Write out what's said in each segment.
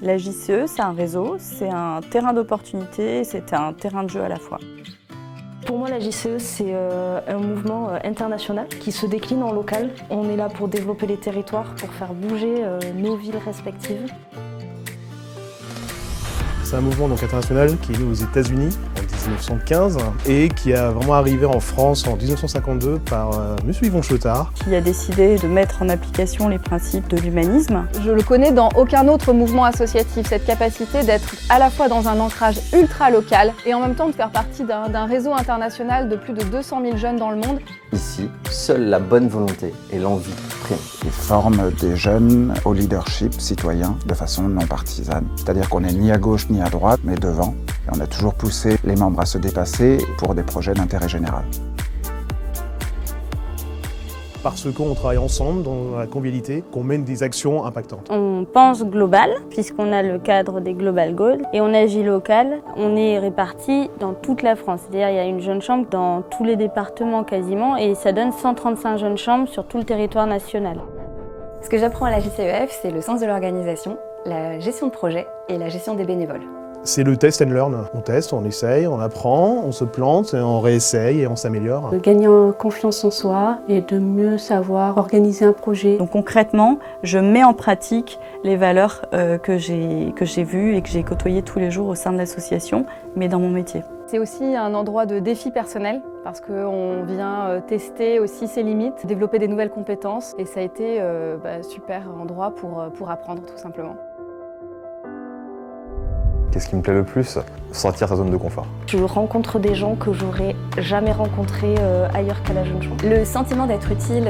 La JCE, c'est un réseau, c'est un terrain d'opportunité, c'est un terrain de jeu à la fois. Pour moi, la JCE, c'est un mouvement international qui se décline en local. On est là pour développer les territoires, pour faire bouger nos villes respectives. C'est un mouvement donc international qui est né aux États-Unis en 1915 et qui a vraiment arrivé en France en 1952 par M. Yvon Chotard. Qui a décidé de mettre en application les principes de l'humanisme. Je le connais dans aucun autre mouvement associatif, cette capacité d'être à la fois dans un ancrage ultra local et en même temps de faire partie d'un réseau international de plus de 200 000 jeunes dans le monde. Ici, seule la bonne volonté et l'envie priment. Ils forment des jeunes au leadership citoyen de façon non partisane. C'est-à-dire qu'on n'est ni à gauche ni à droite, mais devant. Et on a toujours poussé les membres à se dépasser pour des projets d'intérêt général. Parce qu'on travaille ensemble dans la convivialité, qu'on mène des actions impactantes. On pense global, puisqu'on a le cadre des Global Goals, et on agit local. On est répartis dans toute la France. C'est-à-dire il y a une jeune chambre dans tous les départements quasiment, et ça donne 135 jeunes chambres sur tout le territoire national. Ce que j'apprends à la JCEF, c'est le sens de l'organisation, la gestion de projet et la gestion des bénévoles. C'est le test and learn. On teste, on essaye, on apprend, on se plante, on réessaye et on s'améliore. De gagner en confiance en soi et de mieux savoir organiser un projet. Donc concrètement, je mets en pratique les valeurs que j'ai vues et que j'ai côtoyées tous les jours au sein de l'association, mais dans mon métier. C'est aussi un endroit de défi personnel parce qu'on vient tester aussi ses limites, développer des nouvelles compétences et ça a été super endroit pour apprendre tout simplement. Qu'est-ce qui me plaît le plus? Sortir sa zone de confort. Je rencontre des gens que j'aurais jamais rencontrés ailleurs qu'à la Jeune Chambre. Le sentiment d'être utile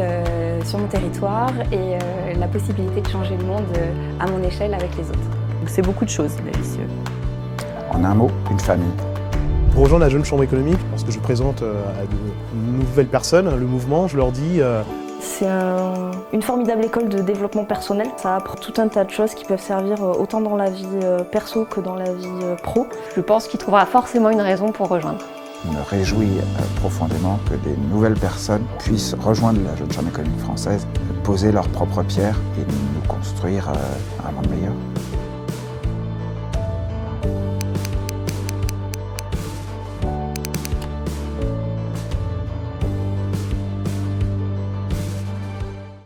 sur mon territoire et la possibilité de changer le monde à mon échelle avec les autres. C'est beaucoup de choses, la JCE. En un mot, une famille. Pour rejoindre la Jeune Chambre économique, parce que je présente à de nouvelles personnes le mouvement, je leur dis C'est une formidable école de développement personnel. Ça apprend tout un tas de choses qui peuvent servir autant dans la vie perso que dans la vie pro. Je pense qu'il trouvera forcément une raison pour rejoindre. Je me réjouis profondément que des nouvelles personnes puissent rejoindre la Jeune Chambre économique française, poser leur propre pierre et nous construire un monde meilleur.